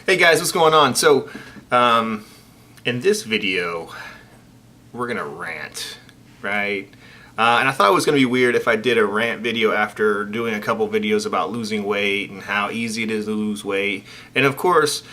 Hey guys, what's going on? So, in this video, we're gonna rant, right? And I thought it was gonna be weird if I did a rant video after doing a couple videos about losing weight and how easy it is to lose weight. And of course,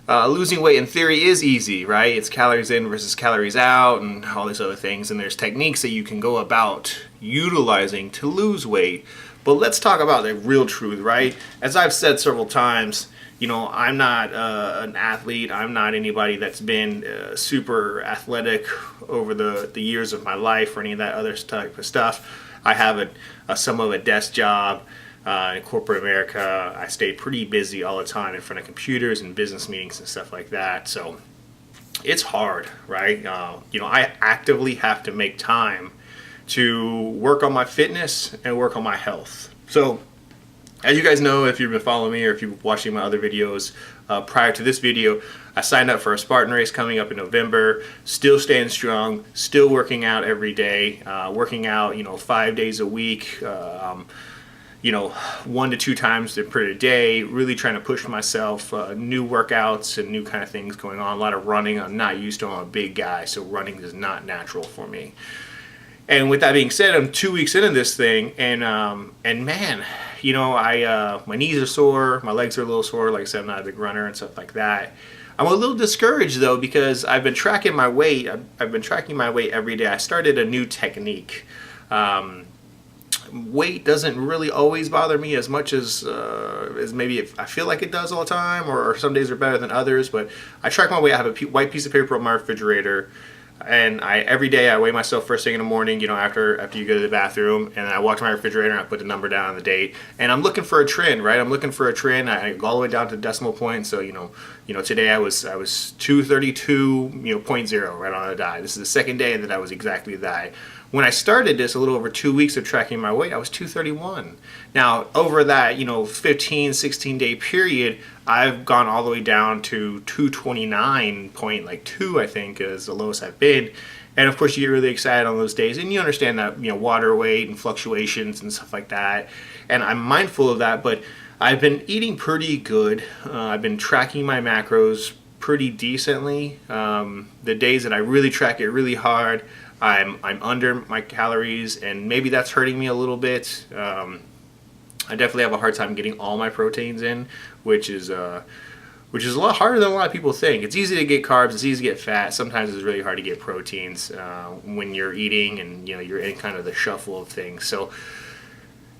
losing weight in theory is easy, right? It's calories in versus calories out and all these other things. And there's techniques that you can go about utilizing to lose weight. But let's talk about the real truth, right? As I've said several times, you know, I'm not an athlete. I'm not anybody that's been super athletic over the years of my life or any of that other type of stuff. I have some of a desk job in corporate America. I stay pretty busy all the time in front of computers and business meetings and stuff like that. So it's hard, right? You know, I actively have to make time to work on my fitness and work on my health. So as you guys know, if you've been following me or if you've been watching my other videos prior to this video, I signed up for a Spartan race coming up in November. Still staying strong, still working out every day, working out, 5 days a week, 1 to 2 times per day, really trying to push myself, new workouts and new kind of things going on. A lot of running. I'm not used to. I'm a big guy, so running is not natural for me. And with that being said, I'm 2 weeks into this thing, and man, my knees are sore, my legs are a little sore. Like I said, I'm not a big runner and stuff like that. I'm a little discouraged though because I've been tracking my weight. I've been tracking my weight every day. I started a new technique. Weight doesn't really always bother me as much as maybe I feel like it does all the time, or some days are better than others. But I track my weight. I have a white piece of paper on my refrigerator. And every day I weigh myself first thing in the morning, after you go to the bathroom, and I walk to my refrigerator and I put the number down on the date, and I'm looking for a trend, right? I'm looking for a trend. I go all the way down to the decimal point. So today I was 232.0 right on the die. This is the second day that I was exactly that. When I started this a little over 2 weeks of tracking my weight, I was 231. Now, over that, 15, 16 day period, I've gone all the way down to 229.2, I think, is the lowest I've been. And of course, you get really excited on those days, and you understand that, water weight and fluctuations and stuff like that. And I'm mindful of that, but I've been eating pretty good. I've been tracking my macros pretty decently. The days that I really track it really hard, I'm under my calories, and maybe that's hurting me a little bit. I definitely have a hard time getting all my proteins in, which is a lot harder than a lot of people think. It's easy to get carbs, it's easy to get fat. Sometimes it's really hard to get proteins when you're eating and you're in kind of the shuffle of things. So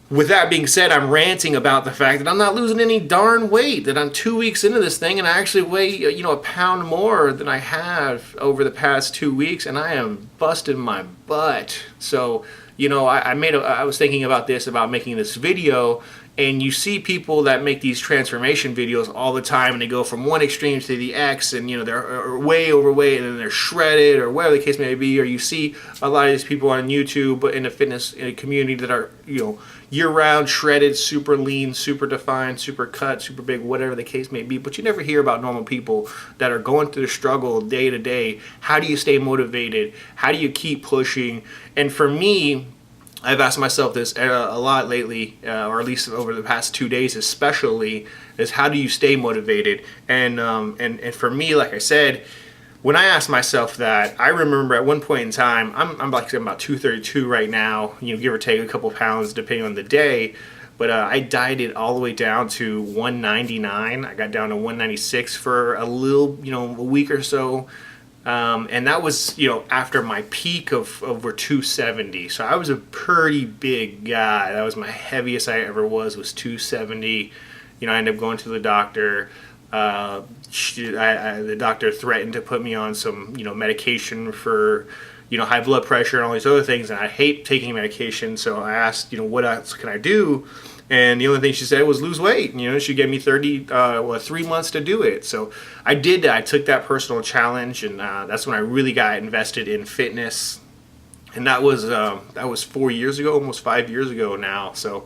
with that being said, I'm ranting about the fact that I'm not losing any darn weight, that I'm 2 weeks into this thing and I actually weigh, a pound more than I have over the past 2 weeks, and I am busting my butt. So, I was thinking about making this video, and you see people that make these transformation videos all the time, and they go from one extreme to the X, and they're way overweight, and then they're shredded, or whatever the case may be. Or you see a lot of these people on YouTube, but in the fitness community, that are year-round shredded, super lean, super defined, super cut, super big, whatever the case may be. But you never hear about normal people that are going through the struggle day to day. How do you stay motivated? How do you keep pushing? And for me, I've asked myself this a lot lately, or at least over the past 2 days especially, is how do you stay motivated? And for me, like I said, when I asked myself that, I remember at one point in time, I'm about 232 right now, give or take a couple pounds depending on the day, but I dieted all the way down to 199. I got down to 196 for a little, a week or so. And that was, after my peak of over 270. So I was a pretty big guy. That was my heaviest I ever was 270. I ended up going to the doctor. The doctor threatened to put me on some, medication for, high blood pressure and all these other things. And I hate taking medication. So I asked, what else can I do? And the only thing she said was lose weight. She gave me 3 months to do it. So I did that. I took that personal challenge, and that's when I really got invested in fitness. And that was 4 years ago, almost 5 years ago now. So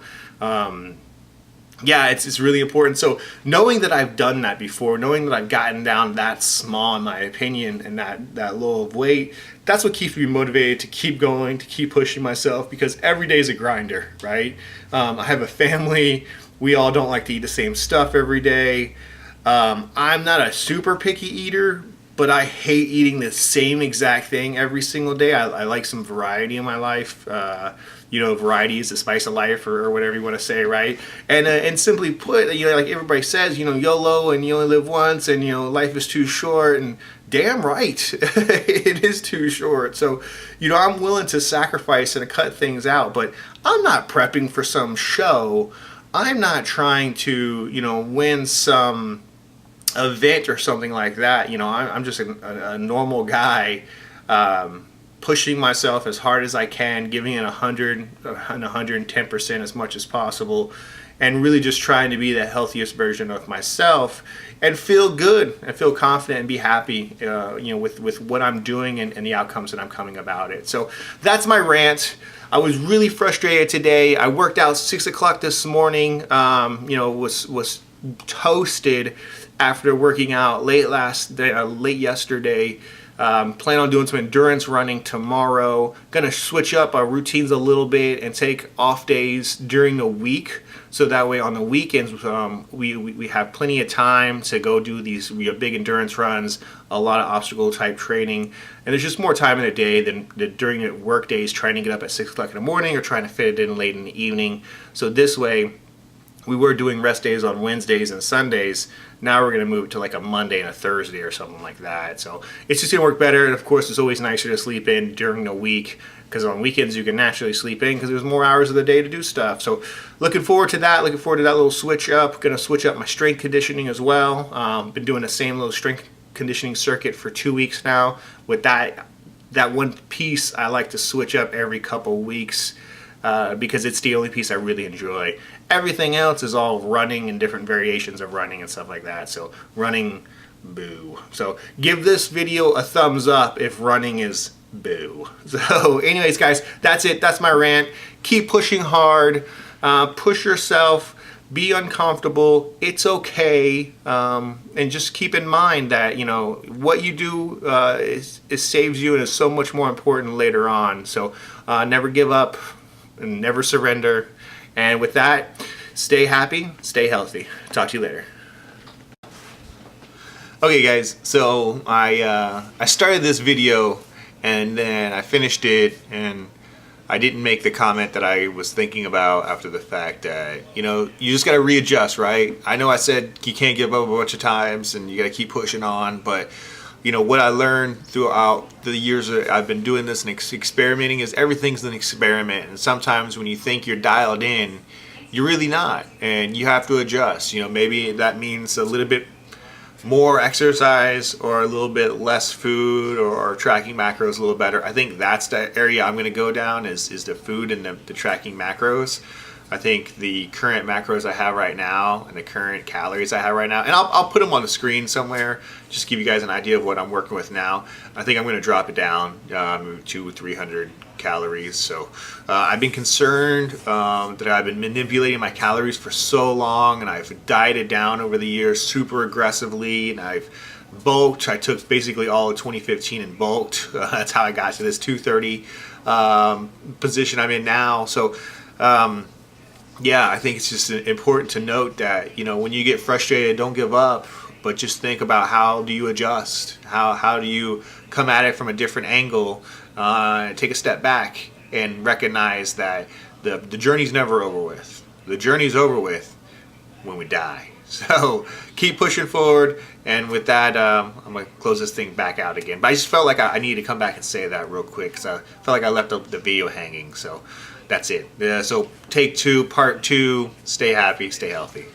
yeah, it's really important. So knowing that I've done that before, knowing that I've gotten down that small, in my opinion, and that low of weight, that's what keeps me motivated to keep going, to keep pushing myself, because every day is a grinder, right? I have a family. We all don't like to eat the same stuff every day. I'm not a super picky eater, but I hate eating the same exact thing every single day. I like some variety in my life. Variety is the spice of life, or whatever you want to say, right? And simply put, like everybody says, YOLO, and you only live once, and life is too short, and damn right, it is too short. So, I'm willing to sacrifice and to cut things out, but I'm not prepping for some show. I'm not trying to, win some event or something like that. I'm just a normal guy, pushing myself as hard as I can, giving it 100 and 110% as much as possible, and really just trying to be the healthiest version of myself and feel good and feel confident and be happy, with what I'm doing and the outcomes that I'm coming about it. So that's my rant. I was really frustrated today. I worked out 6 o'clock this morning. Was toasted after working out late yesterday. Plan on doing some endurance running tomorrow. Gonna switch up our routines a little bit and take off days during the week, so that way on the weekends we have plenty of time to go do these big endurance runs, a lot of obstacle type training, and there's just more time in the day than during the work days trying to get up at 6 o'clock in the morning or trying to fit it in late in the evening. So this way, we were doing rest days on Wednesdays and Sundays. Now we're going to move it to like a Monday and a Thursday or something like that. So it's just going to work better. And of course, it's always nicer to sleep in during the week, because on weekends you can naturally sleep in because there's more hours of the day to do stuff. So looking forward to that. Looking forward to that little switch up. Going to switch up my strength conditioning as well. Been doing the same little strength conditioning circuit for 2 weeks now. With that one piece, I like to switch up every couple weeks. Because it's the only piece I really enjoy. Everything else is all running and different variations of running and stuff like that. So running, boo. So give this video a thumbs up if running is boo. So anyways, guys, that's it. That's my rant. Keep pushing hard. Push yourself. Be uncomfortable. It's okay. And just keep in mind that, what you do it saves you and is so much more important later on. So never give up. And never surrender. And with that, stay happy, stay healthy. Talk to you later. Okay, guys, so I started this video and then I finished it, and I didn't make the comment that I was thinking about after the fact that, you just got to readjust, right? I know I said you can't give up a bunch of times and you got to keep pushing on, but what I learned throughout the years that I've been doing this and experimenting is everything's an experiment. And sometimes when you think you're dialed in, you're really not. And you have to adjust. Maybe that means a little bit more exercise or a little bit less food, or tracking macros a little better. I think that's the area I'm going to go down is the food and the tracking macros. I think the current macros I have right now and the current calories I have right now, and I'll put them on the screen somewhere, just give you guys an idea of what I'm working with now. I think I'm going to drop it down to 300 calories. So I've been concerned that I've been manipulating my calories for so long, and I've dieted down over the years super aggressively, and I've bulked. I took basically all of 2015 and bulked. That's how I got to this 230 position I'm in now. So yeah, I think it's just important to note that, when you get frustrated, don't give up, but just think about how do you adjust? How do you come at it from a different angle? Take a step back and recognize that the journey's never over with. The journey's over with when we die. So keep pushing forward. And with that, I'm going to close this thing back out again. But I just felt like I needed to come back and say that real quick, because I felt like I left the video hanging. So that's it. So take 2, part 2. Stay happy, stay healthy.